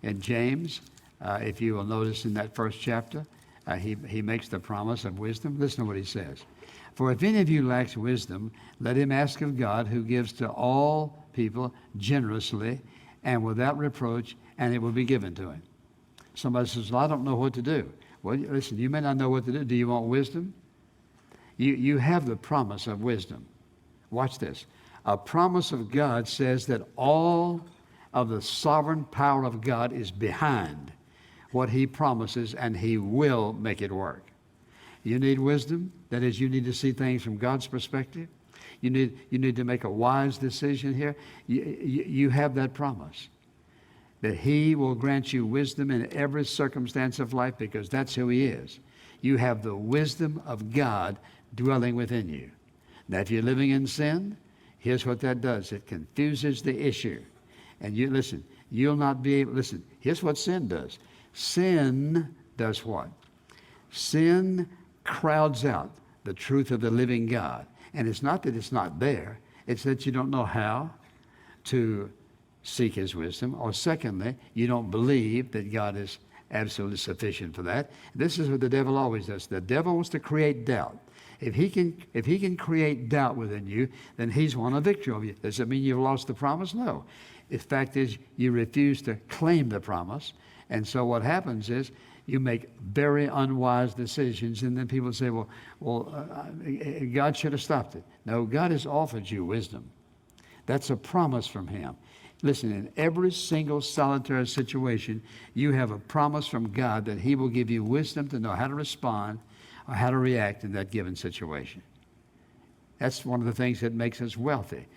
In James, if you will notice in that first chapter, he makes the promise of wisdom. Listen to what he says. For if any of you lacks wisdom, let him ask of God, who gives to all people generously and without reproach, and it will be given to him. Somebody says, well, I don't know what to do. Well, listen, you may not know what to do. Do you want wisdom? You have the promise of wisdom. Watch this. A promise of God says that all of the sovereign power of God is behind what he promises, and he will make it work. You need wisdom. That is, you need to see things from God's perspective. You need to make a wise decision here. You have that promise that he will grant you wisdom in every circumstance of life, because that's who he is. You have the wisdom of God dwelling within you. Now, if you're living in sin, here's what that does. It confuses the issue. And you listen, you'll not be able, listen, here's what sin does. Sin does what? Sin crowds out the truth of the living God. And it's not that it's not there. It's that you don't know how to seek his wisdom. Or secondly, you don't believe that God is absolutely sufficient for that. This is what the devil always does. The devil wants to create doubt. If he can create doubt within you, then he's won a victory over you. Does it mean you've lost the promise? No. The fact is, you refuse to claim the promise. And so what happens is you make very unwise decisions, and then people say, God should have stopped it. No, God has offered you wisdom. That's a promise from him. Listen, in every single solitary situation, you have a promise from God that he will give you wisdom to know how to respond or how to react in that given situation. That's one of the things that makes us wealthy.